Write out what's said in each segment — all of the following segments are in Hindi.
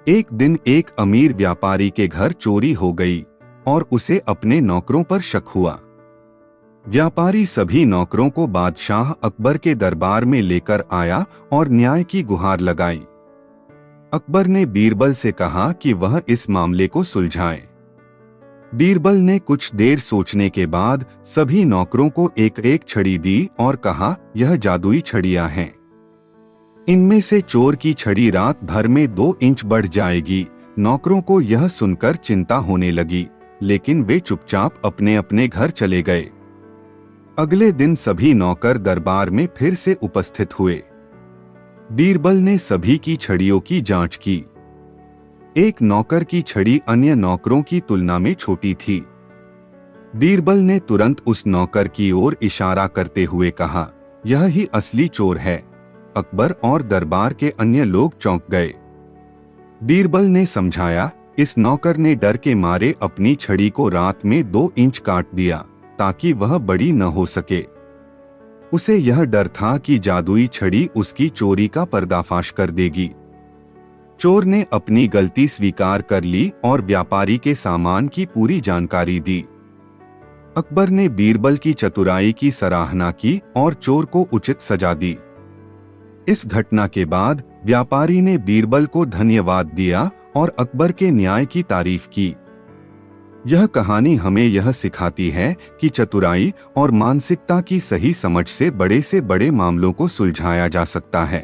एक दिन एक अमीर व्यापारी के घर चोरी हो गई और उसे अपने नौकरों पर शक हुआ। व्यापारी सभी नौकरों को बादशाह अकबर के दरबार में लेकर आया और न्याय की गुहार लगाई। अकबर ने बीरबल से कहा कि वह इस मामले को सुलझाए। बीरबल ने कुछ देर सोचने के बाद सभी नौकरों को एक एक छड़ी दी और कहा, यह जादुई छड़ियां हैं। इनमें से चोर की छड़ी रात भर में 2 इंच बढ़ जाएगी। नौकरों को यह सुनकर चिंता होने लगी, लेकिन वे चुपचाप अपने अपने घर चले गए। अगले दिन सभी नौकर दरबार में फिर से उपस्थित हुए। बीरबल ने सभी की छड़ियों की जांच की। एक नौकर की छड़ी अन्य नौकरों की तुलना में छोटी थी। बीरबल ने तुरंत उस नौकर की ओर इशारा करते हुए कहा, यह ही असली चोर है। अकबर और दरबार के अन्य लोग चौंक गए। बीरबल ने समझाया, इस नौकर ने डर के मारे अपनी छड़ी को रात में 2 इंच काट दिया ताकि वह बड़ी न हो सके। उसे यह डर था कि जादुई छड़ी उसकी चोरी का पर्दाफाश कर देगी। चोर ने अपनी गलती स्वीकार कर ली और व्यापारी के सामान की पूरी जानकारी दी। अकबर ने बीरबल की चतुराई की सराहना की और चोर को उचित सजा दी। इस घटना के बाद व्यापारी ने बीरबल को धन्यवाद दिया और अकबर के न्याय की तारीफ की। यह कहानी हमें यह सिखाती है कि चतुराई और मानसिकता की सही समझ से बड़े मामलों को सुलझाया जा सकता है।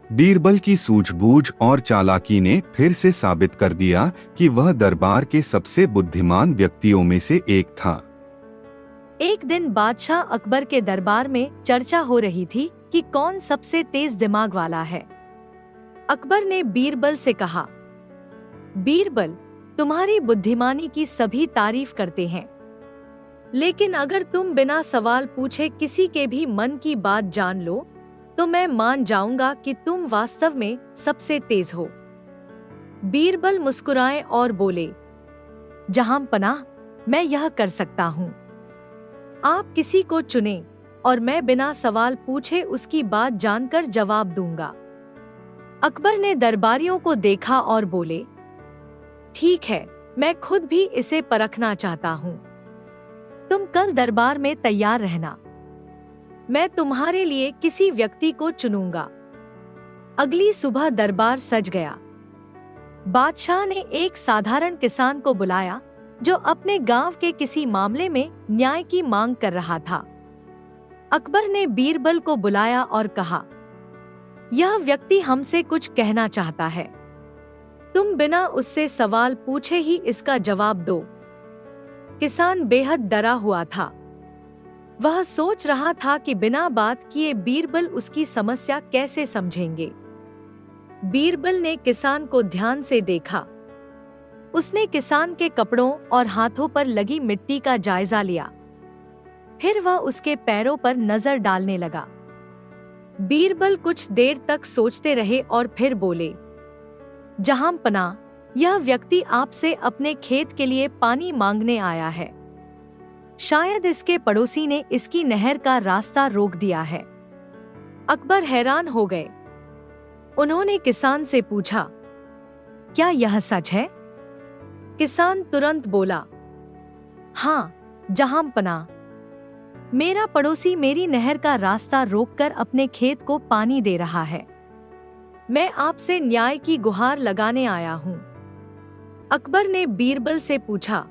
बीरबल की सूझबूझ और चालाकी ने फिर से साबित कर दिया कि वह दरबार के सबसे बुद्धिमान व्यक्तियों में से एक था। एक दिन बादशाह अकबर के दरबार में चर्चा हो रही थी कि कौन सबसे तेज दिमाग वाला है। अकबर ने बीरबल से कहा, बीरबल, तुम्हारी बुद्धिमानी की सभी तारीफ करते हैं, लेकिन अगर तुम बिना सवाल पूछे किसी के भी मन की बात जान लो तो मैं मान जाऊंगा कि तुम वास्तव में सबसे तेज हो। बीरबल मुस्कुराए और बोले, जहांपनाह, मैं यह कर सकता हूँ। आप किसी को चुनें और मैं बिना सवाल पूछे उसकी बात जानकर जवाब दूंगा। अकबर ने दरबारियों को देखा और बोले, ठीक है, मैं खुद भी इसे परखना चाहता हूँ। तुम कल दरबार में तैयार रहना। मैं तुम्हारे लिए किसी व्यक्ति को चुनूंगा। अगली सुबह दरबार सज गया। बादशाह ने एक साधारण किसान को बुलाया जो अपने गांव के किसी मामले में न्याय की मांग कर रहा था। अकबर ने बीरबल को बुलाया और कहा, यह व्यक्ति हमसे कुछ कहना चाहता है। तुम बिना उससे सवाल पूछे ही इसका जवाब दो। किसान बेहद डरा हुआ था। वह सोच रहा था कि बिना बात किए बीरबल उसकी समस्या कैसे समझेंगे। बीरबल ने किसान को ध्यान से देखा। उसने किसान के कपड़ों और हाथों पर लगी मिट्टी का जायजा लिया। फिर वह उसके पैरों पर नजर डालने लगा। बीरबल कुछ देर तक सोचते रहे और फिर बोले, जहांपनाह, यह व्यक्ति आपसे अपने खेत के लिए पानी मांगने आया है। शायद इसके पड़ोसी ने इसकी नहर का रास्ता रोक दिया है। अकबर हैरान हो गए। उन्होंने किसान से पूछा, क्या यह सच है? किसान तुरंत बोला, हाँ जहांपनाह, मेरा पड़ोसी मेरी नहर का रास्ता रोककर अपने खेत को पानी दे रहा है। मैं आपसे न्याय की गुहार लगाने आया हूँ। अकबर ने बीरबल से पूछा,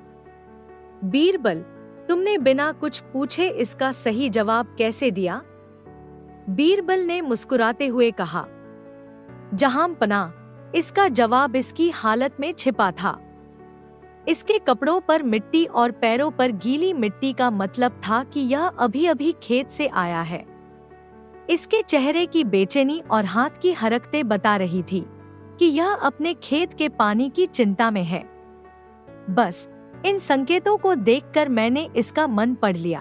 बीरबल, तुमने बिना कुछ पूछे इसका सही जवाब कैसे दिया? बीरबल ने मुस्कुराते हुए कहा, जहांपनाह, इसका जवाब इसकी हालत में छिपा था। इसके कपड़ों पर मिट्टी और पैरों पर गीली मिट्टी का मतलब था कि यह अभी-अभी खेत से आया है। इसके चेहरे की बेचैनी और हाथ की हरकतें बता रही थी कि यह अपने खेत के पानी की चिंता में है। बस इन संकेतों को देखकर मैंने इसका मन पढ़ लिया।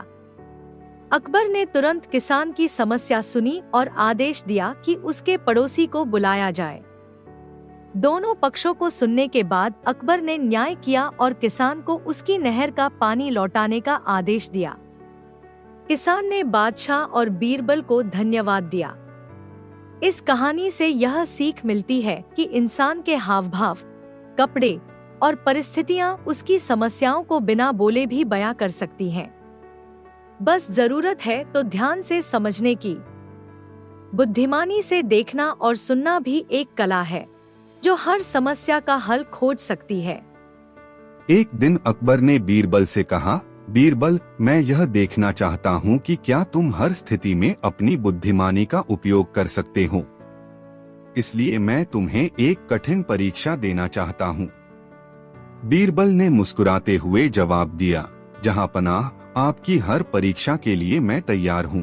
अकबर ने तुरंत किसान की समस्या सुनी और आदेश दिया कि उसके पड़ोसी को बुलाया जाए। दोनों पक्षों को सुनने के बाद अकबर ने न्याय किया और किसान को उसकी नहर का पानी लौटाने का आदेश दिया। किसान ने बादशाह और बीरबल को धन्यवाद दिया। इस कहानी से यह सीख मिलती है कि इंसान के हाव भाव, कपड़े और परिस्थितियां उसकी समस्याओं को बिना बोले भी बयां कर सकती हैं। बस जरूरत है तो ध्यान से समझने की। बुद्धिमानी से देखना और सुनना भी एक कला है जो हर समस्या का हल खोज सकती है। एक दिन अकबर ने बीरबल से कहा, बीरबल, मैं यह देखना चाहता हूँ कि क्या तुम हर स्थिति में अपनी बुद्धिमानी का उपयोग कर सकते हो। इसलिए मैं तुम्हें एक कठिन परीक्षा देना चाहता हूँ। बीरबल ने मुस्कुराते हुए जवाब दिया, जहाँ पनाह, आपकी हर परीक्षा के लिए मैं तैयार हूँ।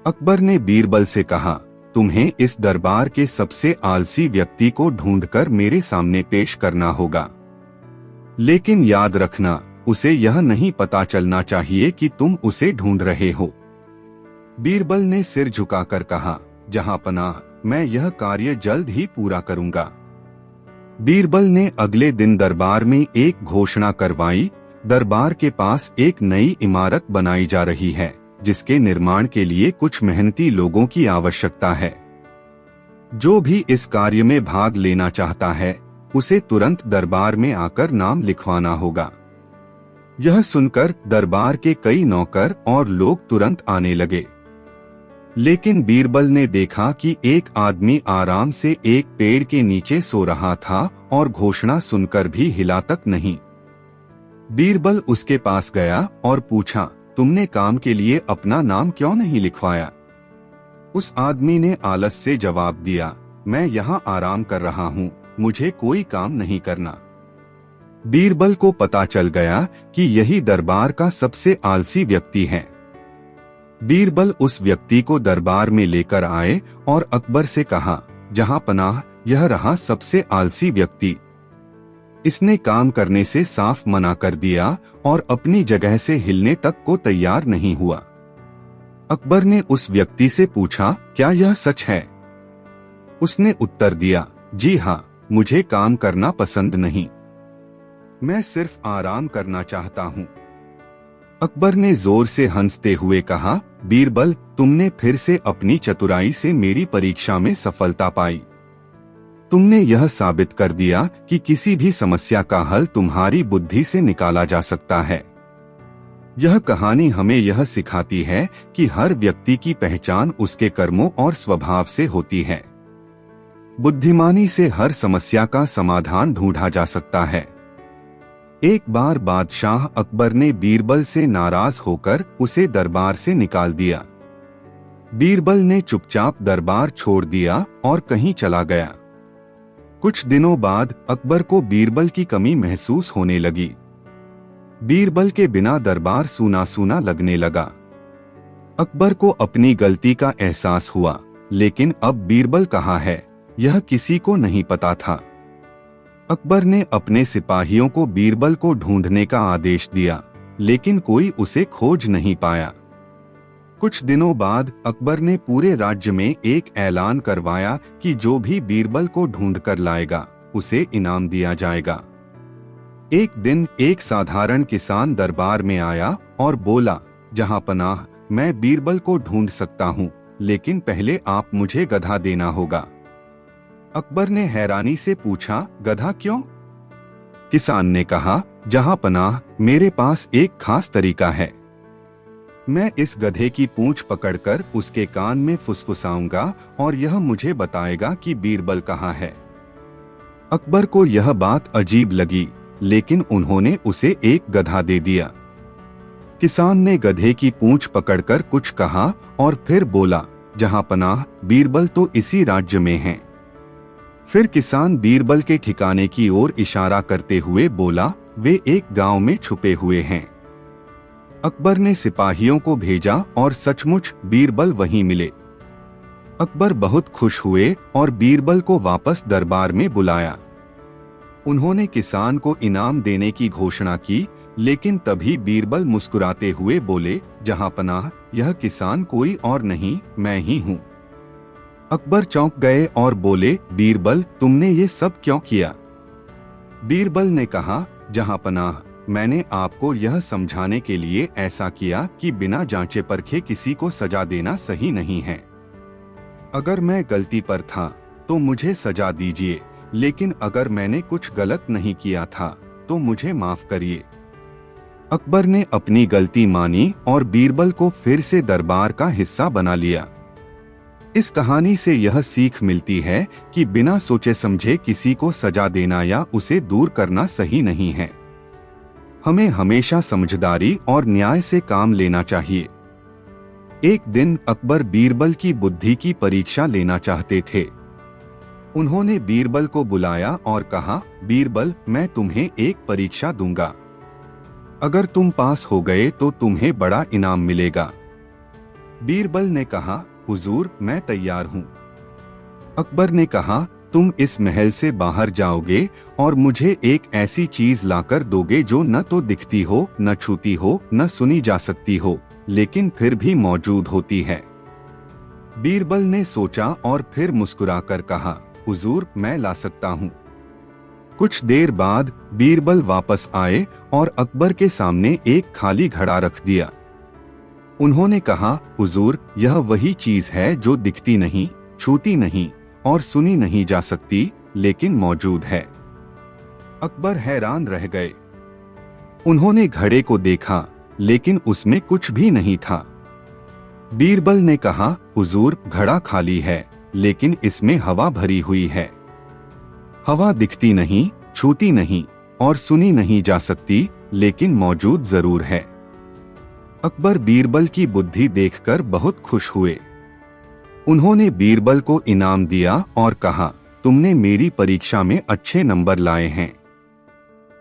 अकबर ने बीरबल से कहा, तुम्हें इस दरबार के सबसे आलसी व्यक्ति को ढूंढकर मेरे सामने पेश करना होगा। लेकिन याद रखना, उसे यह नहीं पता चलना चाहिए कि तुम उसे ढूंढ रहे हो। बीरबल ने सिर झुकाकर कहा, जहाँ पनाह, मैं यह कार्य जल्द ही पूरा करूंगा। बीरबल ने अगले दिन दरबार में एक घोषणा करवाई, दरबार के पास एक नई इमारत बनाई जा रही है, जिसके निर्माण के लिए कुछ मेहनती लोगों की आवश्यकता है। जो भी इस कार्य में भाग लेना चाहता है, उसे तुरंत दरबार में आकर नाम लिखवाना होगा। यह सुनकर दरबार के कई नौकर और लोग तुरंत आने लगे। लेकिन बीरबल ने देखा कि एक आदमी आराम से एक पेड़ के नीचे सो रहा था और घोषणा सुनकर भी हिला तक नहीं। बीरबल उसके पास गया और पूछा, तुमने काम के लिए अपना नाम क्यों नहीं लिखवाया? उस आदमी ने आलस से जवाब दिया, मैं यहाँ आराम कर रहा हूँ, मुझे कोई काम नहीं करना। बीरबल को पता चल गया कि यही दरबार का सबसे आलसी व्यक्ति है। बीरबल उस व्यक्ति को दरबार में लेकर आए और अकबर से कहा, जहाँ पनाह, यह रहा सबसे आलसी व्यक्ति। इसने काम करने से साफ मना कर दिया और अपनी जगह से हिलने तक को तैयार नहीं हुआ। अकबर ने उस व्यक्ति से पूछा, क्या यह सच है? उसने उत्तर दिया, जी हाँ, मुझे काम करना पसंद नहीं, मैं सिर्फ आराम करना चाहता हूँ। अकबर ने जोर से हंसते हुए कहा, बीरबल, तुमने फिर से अपनी चतुराई से मेरी परीक्षा में सफलता पाई। तुमने यह साबित कर दिया कि किसी भी समस्या का हल तुम्हारी बुद्धि से निकाला जा सकता है। यह कहानी हमें यह सिखाती है कि हर व्यक्ति की पहचान उसके कर्मों और स्वभाव से होती है। बुद्धिमानी से हर समस्या का समाधान ढूंढा जा सकता है। एक बार बादशाह अकबर ने बीरबल से नाराज होकर उसे दरबार से निकाल दिया। बीरबल ने चुपचाप दरबार छोड़ दिया और कहीं चला गया। कुछ दिनों बाद अकबर को बीरबल की कमी महसूस होने लगी। बीरबल के बिना दरबार सूना सूना लगने लगा। अकबर को अपनी गलती का एहसास हुआ, लेकिन अब बीरबल कहाँ है, यह किसी को नहीं पता था। अकबर ने अपने सिपाहियों को बीरबल को ढूंढने का आदेश दिया, लेकिन कोई उसे खोज नहीं पाया। कुछ दिनों बाद अकबर ने पूरे राज्य में एक ऐलान करवाया कि जो भी बीरबल को ढूंढ कर लाएगा, उसे इनाम दिया जाएगा। एक दिन एक साधारण किसान दरबार में आया और बोला, जहां पनाह, मैं बीरबल को ढूंढ सकता हूं, लेकिन पहले आप मुझे गधा देना होगा। अकबर ने हैरानी से पूछा, गधा क्यों? किसान ने कहा, जहां पनाह, मेरे पास एक खास तरीका है। मैं इस गधे की पूंछ पकड़कर उसके कान में फुसफुसाऊंगा और यह मुझे बताएगा कि बीरबल कहाँ है। अकबर को यह बात अजीब लगी, लेकिन उन्होंने उसे एक गधा दे दिया। किसान ने गधे की पूंछ पकड़कर कुछ कहा और फिर बोला, जहां पनाह, बीरबल तो इसी राज्य में है। फिर किसान बीरबल के ठिकाने की ओर इशारा करते हुए बोला, वे एक गांव में छुपे हुए हैं। अकबर ने सिपाहियों को भेजा और सचमुच बीरबल वहीं मिले। अकबर बहुत खुश हुए और बीरबल को वापस दरबार में बुलाया। उन्होंने किसान को इनाम देने की घोषणा की, लेकिन तभी बीरबल मुस्कुराते हुए बोले, जहां पनाह, यह किसान कोई और नहीं, मैं ही हूं। अकबर चौंक गए और बोले, बीरबल, तुमने ये सब क्यों किया? बीरबल ने कहा, जहां पनाह, मैंने आपको यह समझाने के लिए ऐसा किया कि बिना जांचे परखे किसी को सजा देना सही नहीं है। अगर मैं गलती पर था तो मुझे सजा दीजिए, लेकिन अगर मैंने कुछ गलत नहीं किया था तो मुझे माफ करिए। अकबर ने अपनी गलती मानी और बीरबल को फिर से दरबार का हिस्सा बना लिया। इस कहानी से यह सीख मिलती है कि बिना सोचे समझे किसी को सजा देना या उसे दूर करना सही नहीं है। हमें हमेशा समझदारी और न्याय से काम लेना चाहिए। एक दिन अकबर बीरबल की बुद्धि की परीक्षा लेना चाहते थे। उन्होंने बीरबल को बुलाया और कहा, बीरबल, मैं तुम्हें एक परीक्षा दूंगा। अगर तुम पास हो गए तो तुम्हें बड़ा इनाम मिलेगा। बीरबल ने कहा, हुजूर, मैं तैयार हूं। अकबर ने कहा, तुम इस महल से बाहर जाओगे और मुझे एक ऐसी चीज लाकर दोगे जो न तो दिखती हो, न छूती हो, न सुनी जा सकती हो, लेकिन फिर भी मौजूद होती है। बीरबल ने सोचा और फिर मुस्कुराकर कहा, हुजूर, मैं ला सकता हूँ। कुछ देर बाद बीरबल वापस आए और अकबर के सामने एक खाली घड़ा रख दिया। उन्होंने कहा, हुजूर, यह वही चीज है जो दिखती नहीं, छूती नहीं और सुनी नहीं जा सकती, लेकिन मौजूद है। अकबर हैरान रह गए। उन्होंने घड़े को देखा, लेकिन उसमें कुछ भी नहीं था। बीरबल ने कहा, हुजूर, घड़ा खाली है, लेकिन इसमें हवा भरी हुई है। हवा दिखती नहीं, छूती नहीं और सुनी नहीं जा सकती, लेकिन मौजूद जरूर है। अकबर बीरबल की बुद्धि देखकर बहुत खुश हुए। उन्होंने बीरबल को इनाम दिया और कहा, तुमने मेरी परीक्षा में अच्छे नंबर लाए हैं।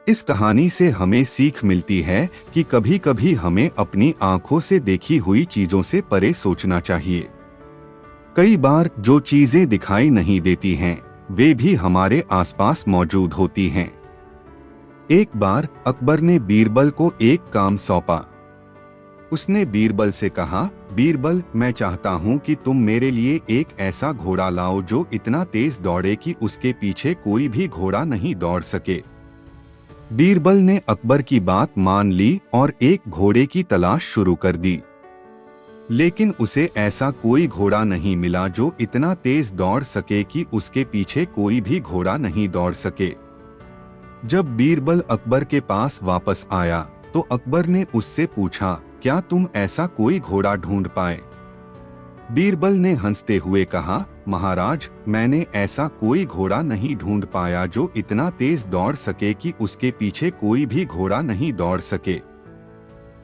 इस कहानी से हमें सीख मिलती है कि कभी कभी हमें अपनी आंखों से देखी हुई चीजों से परे सोचना चाहिए। कई बार जो चीजें दिखाई नहीं देती हैं, वे भी हमारे आसपास मौजूद होती हैं। एक बार अकबर ने बीरबल को एक काम सौंपा। उसने बीरबल से कहा, बीरबल, मैं चाहता हूं कि तुम मेरे लिए एक ऐसा घोड़ा लाओ जो इतना तेज दौड़े कि उसके पीछे कोई भी घोड़ा नहीं दौड़ सके। बीरबल ने अकबर की बात मान ली और एक घोड़े की तलाश शुरू कर दी, लेकिन उसे ऐसा कोई घोड़ा नहीं मिला जो इतना तेज दौड़ सके कि उसके पीछे कोई भी घोड़ा नहीं दौड़ सके। जब बीरबल अकबर के पास वापस आया तो अकबर ने उससे पूछा, क्या तुम ऐसा कोई घोड़ा ढूंढ पाए? बीरबल ने हंसते हुए कहा, महाराज, मैंने ऐसा कोई घोड़ा नहीं ढूंढ पाया जो इतना तेज दौड़ सके कि उसके पीछे कोई भी घोड़ा नहीं दौड़ सके,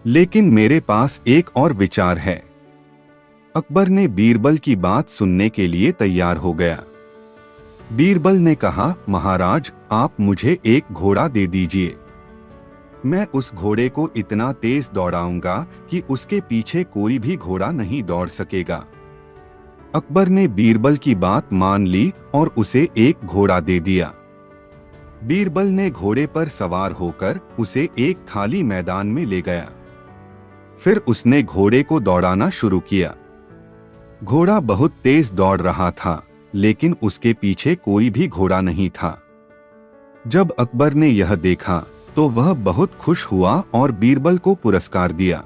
लेकिन मेरे पास एक और विचार है। अकबर ने बीरबल की बात सुनने के लिए तैयार हो गया। बीरबल ने कहा, महाराज, आप मुझे एक घोड़ा दे दीजिए। मैं उस घोड़े को इतना तेज दौड़ाऊंगा कि उसके पीछे कोई भी घोड़ा नहीं दौड़ सकेगा। अकबर ने बीरबल की बात मान ली और उसे एक घोड़ा दे दिया। बीरबल ने घोड़े पर सवार होकर उसे एक खाली मैदान में ले गया। फिर उसने घोड़े को दौड़ाना शुरू किया। घोड़ा बहुत तेज दौड़ रहा था, लेकिन उसके पीछे कोई भी घोड़ा नहीं था। जब अकबर ने यह देखा तो वह बहुत खुश हुआ और बीरबल को पुरस्कार दिया।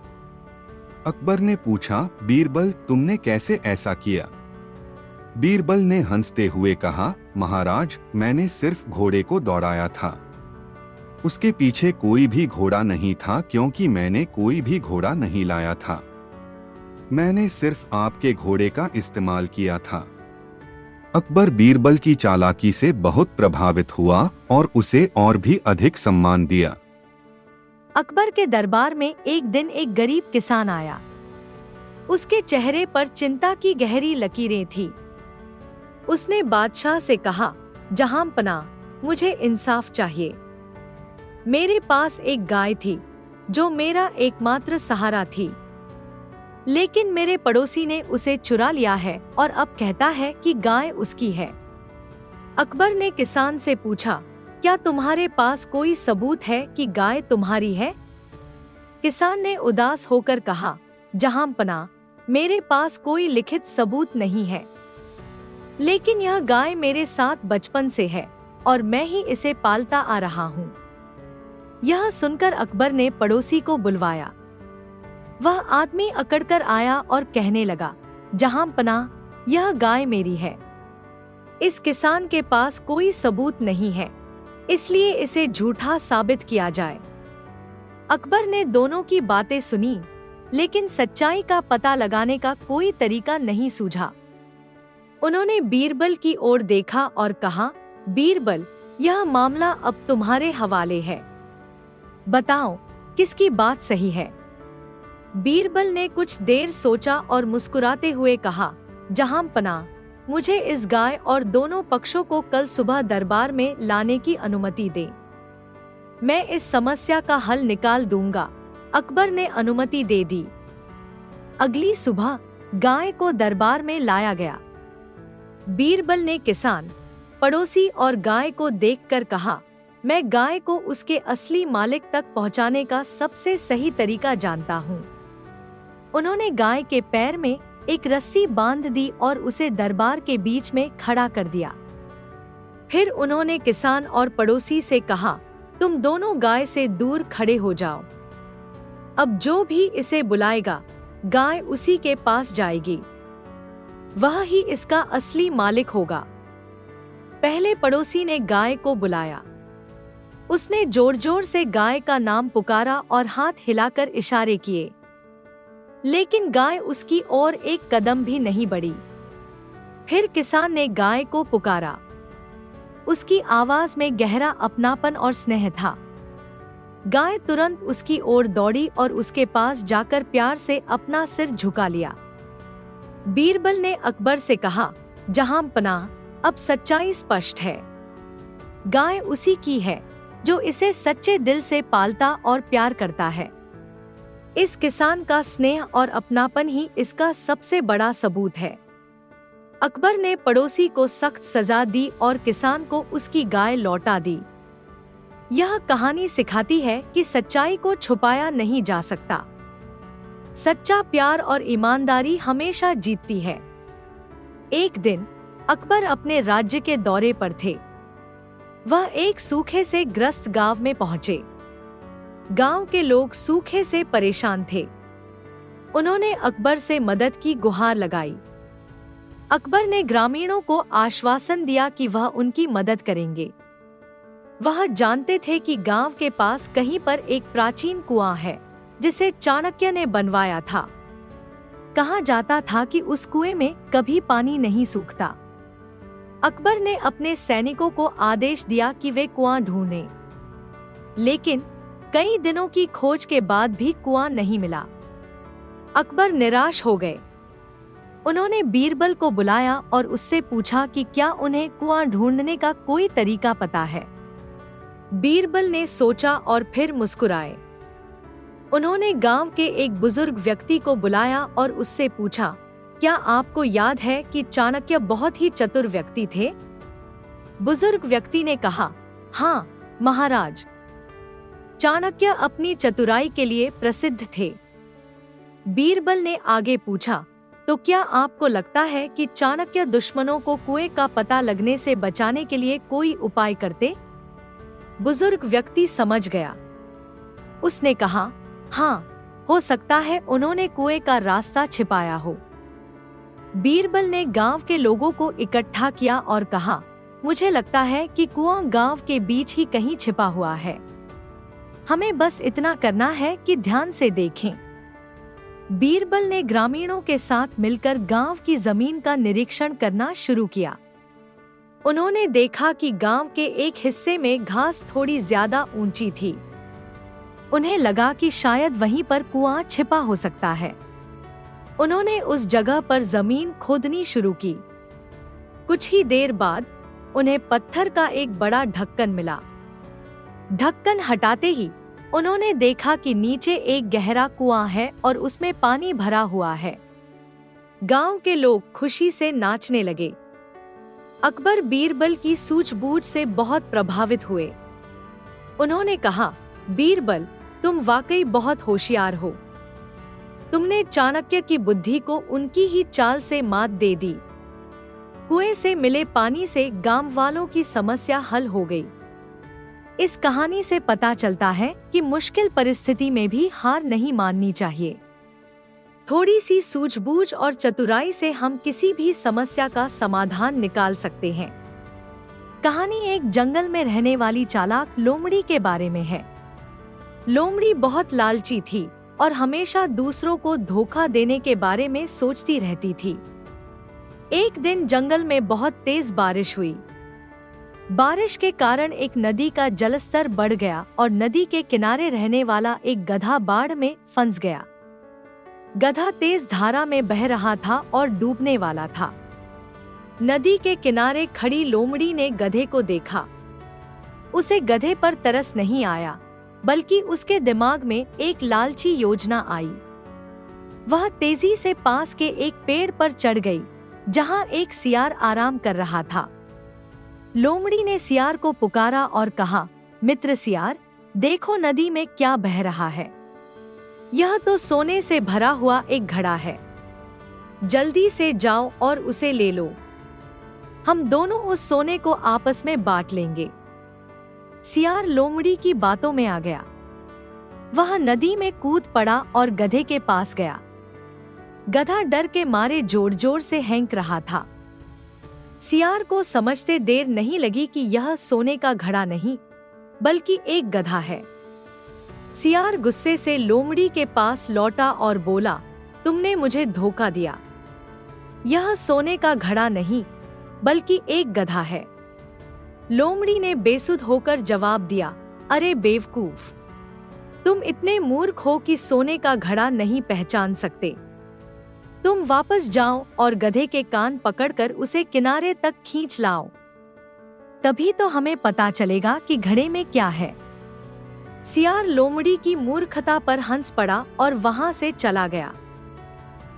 अकबर ने पूछा, बीरबल, तुमने कैसे ऐसा किया? बीरबल ने हंसते हुए कहा, महाराज, मैंने सिर्फ घोड़े को दौड़ाया था। उसके पीछे कोई भी घोड़ा नहीं था क्योंकि मैंने कोई भी घोड़ा नहीं लाया था। मैंने सिर्फ आपके घोड़े का इस्तेमाल किया था। अकबर बीरबल की चालाकी से बहुत प्रभावित हुआ और उसे और भी अधिक सम्मान दिया। अकबर के दरबार में एक दिन एक गरीब किसान आया। उसके चेहरे पर चिंता की गहरी लकीरें थी। उसने बादशाह से कहा, जहांपनाह, मुझे इंसाफ चाहिए। मेरे पास एक गाय थी जो मेरा एकमात्र सहारा थी, लेकिन मेरे पड़ोसी ने उसे चुरा लिया है और अब कहता है कि गाय उसकी है। अकबर ने किसान से पूछा, क्या तुम्हारे पास कोई सबूत है कि गाय तुम्हारी है? किसान ने उदास होकर कहा, जहांपनाह, मेरे पास कोई लिखित सबूत नहीं है, लेकिन यह गाय मेरे साथ बचपन से है और मैं ही इसे पालता आ रहा हूँ। यह सुनकर अकबर ने पड़ोसी को बुलवाया। वह आदमी अकड़कर आया और कहने लगा, जहांपनाह, यह गाय मेरी है। इस किसान के पास कोई सबूत नहीं है, इसलिए इसे झूठा साबित किया जाए। अकबर ने दोनों की बातें सुनी, लेकिन सच्चाई का पता लगाने का कोई तरीका नहीं सूझा। उन्होंने बीरबल की ओर देखा और कहा, बीरबल, यह मामला अब तुम्हारे हवाले है। बताओ, किसकी बात सही है? बीरबल ने कुछ देर सोचा और मुस्कुराते हुए कहा, जहांपनाह, मुझे इस गाय और दोनों पक्षों को कल सुबह दरबार में लाने की अनुमति दें। मैं इस समस्या का हल निकाल दूंगा। अकबर ने अनुमति दे दी। अगली सुबह गाय को दरबार में लाया गया। बीरबल ने किसान, पड़ोसी और गाय को देखकर कहा, मैं गाय को उसके असली मालिक तक पहुंचाने का सबसे सही तरीका जानता हूँ। उन्होंने गाय के पैर में एक रस्सी बांध दी और उसे दरबार के बीच में खड़ा कर दिया। फिर उन्होंने किसान और पड़ोसी से कहा, तुम दोनों गाय से दूर खड़े हो जाओ। अब जो भी इसे बुलाएगा, गाय उसी के पास जाएगी। वह ही इसका असली मालिक होगा। पहले पड़ोसी ने गाय को बुलाया। उसने जोर जोर से गाय का नाम पुकारा और हाथ हिलाकर इशारे किए, लेकिन गाय उसकी ओर एक कदम भी नहीं बढ़ी। फिर किसान ने गाय को पुकारा। उसकी आवाज में गहरा अपनापन और स्नेह था। गाय तुरंत उसकी ओर दौड़ी और उसके पास जाकर प्यार से अपना सिर झुका लिया। बीरबल ने अकबर से कहा, जहांपनाह, अब सच्चाई स्पष्ट है। गाय उसी की है जो इसे सच्चे दिल से पालता और प्यार करता है। इस किसान का स्नेह और अपनापन ही इसका सबसे बड़ा सबूत है। अकबर ने पड़ोसी को सख्त सजा दी और किसान को उसकी गाय लौटा दी। यह कहानी सिखाती है कि सच्चाई को छुपाया नहीं जा सकता। सच्चा प्यार और ईमानदारी हमेशा जीतती है। एक दिन अकबर अपने राज्य के दौरे पर थे। वह एक सूखे से ग्रस्त गांव में पहुंचे। गांव के लोग सूखे से परेशान थे। उन्होंने अकबर से मदद की गुहार लगाई। अकबर ने ग्रामीणों को आश्वासन दिया कि वह उनकी मदद करेंगे। वह जानते थे कि गांव के पास कहीं पर एक प्राचीन कुआं है जिसे चाणक्य ने बनवाया था। कहा जाता था कि उस कुएं में कभी पानी नहीं सूखता। अकबर ने अपने सैनिकों को आदेश दिया कि वे कुआं ढूंढें, लेकिन कई दिनों की खोज के बाद भी कुआं नहीं मिला। अकबर निराश हो गए। उन्होंने बीरबल को बुलाया और उससे पूछा कि क्या उन्हें कुआं ढूंढने का कोई तरीका पता है। बीरबल ने सोचा और फिर मुस्कुराए। उन्होंने गांव के एक बुजुर्ग व्यक्ति को बुलाया और उससे पूछा, क्या आपको याद है कि चाणक्य बहुत ही चतुर व्यक्ति थे? बुजुर्ग व्यक्ति ने कहा, हाँ महाराज, चाणक्य अपनी चतुराई के लिए प्रसिद्ध थे। बीरबल ने आगे पूछा, तो क्या आपको लगता है कि चाणक्य दुश्मनों को कुएं का पता लगने से बचाने के लिए कोई उपाय करते? बुजुर्ग व्यक्ति समझ गया। उसने कहा, हाँ, हो सकता है उन्होंने कुएं का रास्ता छिपाया हो। बीरबल ने गांव के लोगों को इकट्ठा किया और कहा, मुझे लगता है कि कुआं गांव के बीच ही कहीं छिपा हुआ है। हमें बस इतना करना है कि ध्यान से देखें। बीरबल ने ग्रामीणों के साथ मिलकर गांव की जमीन का निरीक्षण करना शुरू किया। उन्होंने देखा कि गांव के एक हिस्से में घास थोड़ी ज्यादा ऊंची थी। उन्हें लगा कि शायद वहीं पर कुआं छिपा हो सकता है। उन्होंने उस जगह पर जमीन खोदनी शुरू की। कुछ ही देर बाद उन्हें पत्थर का एक बड़ा ढक्कन मिला। ढक्कन हटाते ही उन्होंने देखा कि नीचे एक गहरा कुआं है और उसमें पानी भरा हुआ है। गांव के लोग खुशी से नाचने लगे। अकबर बीरबल की सूझबूझ से बहुत प्रभावित हुए। उन्होंने कहा, बीरबल, तुम वाकई बहुत होशियार हो। तुमने चाणक्य की बुद्धि को उनकी ही चाल से मात दे दी। कुएं से मिले पानी से गांव वालों की समस्या हल हो गई। इस कहानी से पता चलता है कि मुश्किल परिस्थिति में भी हार नहीं माननी चाहिए। थोड़ी सी सूझबूझ और चतुराई से हम किसी भी समस्या का समाधान निकाल सकते हैं। कहानी एक जंगल में रहने वाली चालाक लोमड़ी के बारे में है। लोमड़ी बहुत लालची थी और हमेशा दूसरों को धोखा देने के बारे में सोचती रहती थी। एक दिन जंगल में बहुत तेज बारिश हुई। बारिश के कारण एक नदी का जलस्तर बढ़ गया और नदी के किनारे रहने वाला एक गधा बाढ़ में फंस गया। गधा तेज धारा में बह रहा था और डूबने वाला था। नदी के किनारे खड़ी लोमड़ी ने गधे को देखा। उसे गधे पर तरस नहीं आया, बल्कि उसके दिमाग में एक लालची योजना आई। वह तेजी से पास के एक पेड़ पर चढ़ गई, जहां एक सियार आराम कर रहा था। लोमड़ी ने सियार को पुकारा और कहा, मित्र सियार, देखो नदी में क्या बह रहा है। यह तो सोने से भरा हुआ एक घड़ा है। जल्दी से जाओ और उसे ले लो। हम दोनों उस सोने को आपस में बांट लेंगे। सियार लोमड़ी की बातों में आ गया। वह नदी में कूद पड़ा और गधे के पास गया। गधा डर के मारे जोर जोर से हैंक रहा था। सियार को समझते देर नहीं लगी कि यह सोने का घड़ा नहीं, बल्कि एक गधा है। सियार गुस्से से लोमड़ी के पास लौटा और बोला, तुमने मुझे धोखा दिया। यह सोने का घड़ा नहीं, बल्कि एक गधा है। लोमड़ी ने बेसुध होकर जवाब दिया, अरे बेवकूफ, तुम इतने मूर्ख हो कि सोने का घड़ा नहीं पहचान सकते। तुम वापस जाओ और गधे के कान पकड़कर उसे किनारे तक खींच लाओ। तभी तो हमें पता चलेगा कि घड़े में क्या है। सियार लोमड़ी की मूर्खता पर हंस पड़ा और वहां से चला गया।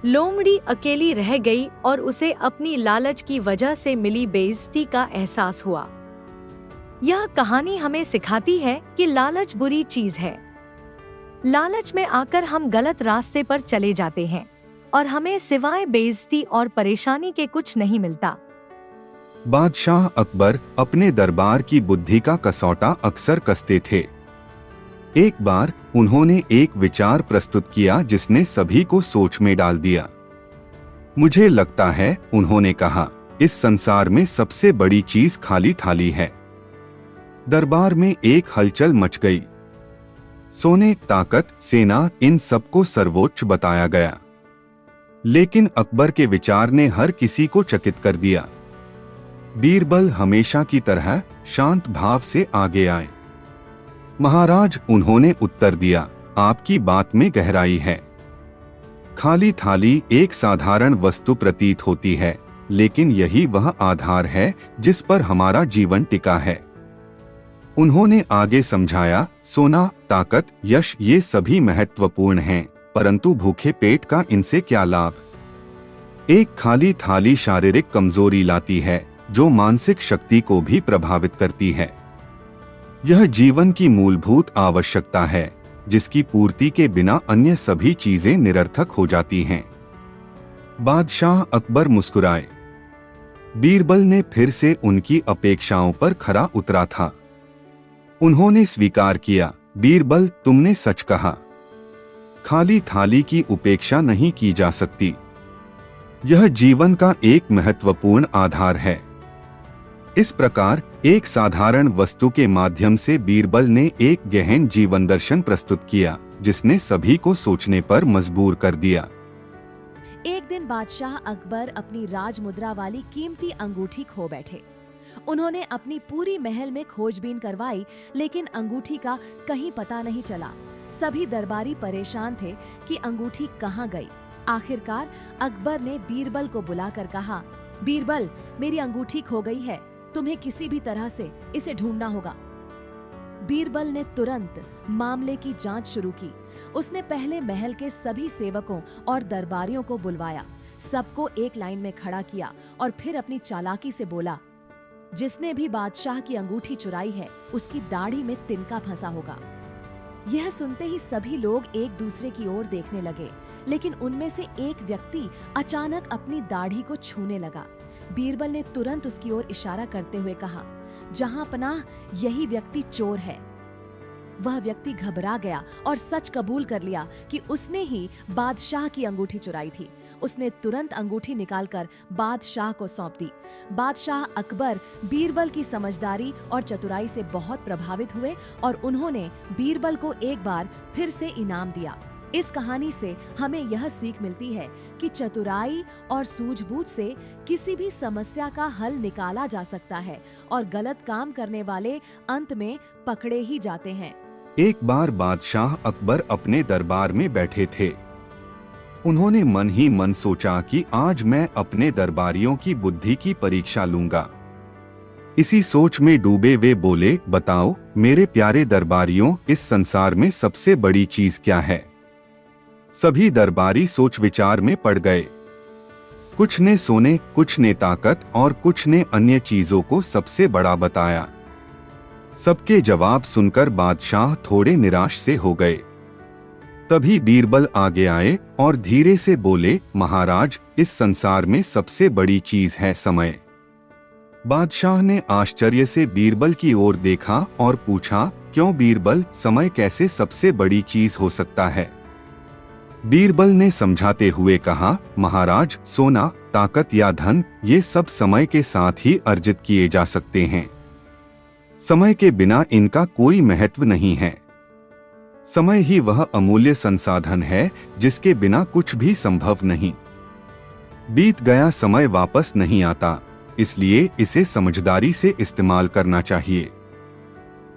लोमड़ी अकेली रह गई और उसे अपनी लालच की वजह से मिली बेइज्जती का एहसास हुआ। यह कहानी हमें सिखाती है कि लालच बुरी चीज है। लालच में आकर हम गलत रास्ते पर चले जाते हैं और हमें सिवाय बेइज्जती और परेशानी के कुछ नहीं मिलता। बादशाह अकबर अपने दरबार की बुद्धि का कसौटा अक्सर कसते थे। एक बार उन्होंने एक विचार प्रस्तुत किया जिसने सभी को सोच में डाल दिया। मुझे लगता है, उन्होंने कहा, इस संसार में सबसे बड़ी चीज खाली थाली है। दरबार में एक हलचल मच गई। सोने, ताकत, सेना, इन सबको सर्वोच्च बताया गया। लेकिन अकबर के विचार ने हर किसी को चकित कर दिया। बीरबल हमेशा की तरह शांत भाव से आगे आए। महाराज, उन्होंने उत्तर दिया, आपकी बात में गहराई है। खाली थाली एक साधारण वस्तु प्रतीत होती है, लेकिन यही वह आधार है जिस पर हमारा जीवन टिका है। उन्होंने आगे समझाया, सोना, ताकत, यश, ये सभी महत्वपूर्ण हैं, परंतु भूखे पेट का इनसे क्या लाभ। एक खाली थाली शारीरिक कमजोरी लाती है, जो मानसिक शक्ति को भी प्रभावित करती है। यह जीवन की मूलभूत आवश्यकता है, जिसकी पूर्ति के बिना अन्य सभी चीजें निरर्थक हो जाती हैं। बादशाह अकबर मुस्कुराए। बीरबल ने फिर से उनकी अपेक्षाओं पर खरा उतरा था। उन्होंने स्वीकार किया, बीरबल, तुमने सच कहा। खाली थाली की उपेक्षा नहीं की जा सकती। यह जीवन का एक महत्वपूर्ण आधार है। इस प्रकार एक साधारण वस्तु के माध्यम से बीरबल ने एक गहन जीवन दर्शन प्रस्तुत किया, जिसने सभी को सोचने पर मजबूर कर दिया। एक दिन बादशाह अकबर अपनी राजमुद्रा वाली कीमती अंगूठी खो बैठे। उन्होंने अपनी पूरी महल में खोजबीन करवाई, लेकिन अंगूठी का कहीं पता नहीं चला। सभी दरबारी परेशान थे कि अंगूठी कहाँ गई। आखिरकार अकबर ने बीरबल को बुलाकर कहा, बीरबल, मेरी अंगूठी खो गई है, तुम्हें किसी भी तरह से इसे ढूंढना होगा। बीरबल ने तुरंत मामले की जांच शुरू की। उसने पहले महल के सभी सेवकों और दरबारियों को बुलवाया, सबको एक लाइन में खड़ा किया और फिर अपनी चालाकी से बोला, जिसने भी बादशाह की अंगूठी चुराई है, उसकी दाढ़ी में तिनका फंसा होगा। यह सुनते ही सभी लोग एक दूसरे की ओर देखने लगे, लेकिन उनमें से एक व्यक्ति अचानक अपनी दाढ़ी को छूने लगा। बीरबल ने तुरंत उसकी ओर इशारा करते हुए कहा, जहां पनाह, यही व्यक्ति चोर है। वह व्यक्ति घबरा गया और सच कबूल कर लिया कि उसने ही बादशाह की अंगूठी चुराई थी। उसने तुरंत अंगूठी निकालकर बादशाह को सौंप दी। बादशाह अकबर बीरबल की समझदारी और चतुराई से बहुत प्रभावित हुए और उन्होंने बीरबल को एक बार फिर से इनाम दिया। इस कहानी से हमें यह सीख मिलती है कि चतुराई और सूझबूझ से किसी भी समस्या का हल निकाला जा सकता है और गलत काम करने वाले अंत में पकड़े ही जाते हैं। एक बार बादशाह अकबर अपने दरबार में बैठे थे। उन्होंने मन ही मन सोचा कि आज मैं अपने दरबारियों की बुद्धि की परीक्षा लूंगा। इसी सोच में डूबे वे बोले, बताओ मेरे प्यारे दरबारियों, इस संसार में सबसे बड़ी चीज क्या है? सभी दरबारी सोच विचार में पड़ गए। कुछ ने सोने, कुछ ने ताकत और कुछ ने अन्य चीजों को सबसे बड़ा बताया। सबके जवाब सुनकर बादशाह थोड़े निराश से हो गए। तभी बीरबल आगे आए और धीरे से बोले, महाराज, इस संसार में सबसे बड़ी चीज है समय। बादशाह ने आश्चर्य से बीरबल की ओर देखा और पूछा, क्यों बीरबल, समय कैसे सबसे बड़ी चीज हो सकता है? बीरबल ने समझाते हुए कहा, महाराज, सोना, ताकत या धन, ये सब समय के साथ ही अर्जित किए जा सकते हैं। समय के बिना इनका कोई महत्व नहीं है। समय ही वह अमूल्य संसाधन है जिसके बिना कुछ भी संभव नहीं। बीत गया समय वापस नहीं आता, इसलिए इसे समझदारी से इस्तेमाल करना चाहिए।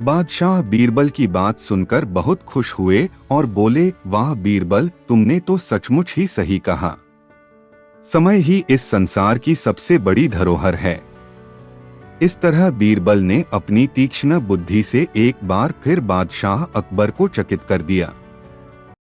बादशाह बीरबल की बात सुनकर बहुत खुश हुए और बोले, वाह बीरबल, तुमने तो सचमुच ही सही कहा। समय ही इस संसार की सबसे बड़ी धरोहर है। इस तरह बीरबल ने अपनी तीक्ष्ण बुद्धि से एक बार फिर बादशाह अकबर को चकित कर दिया।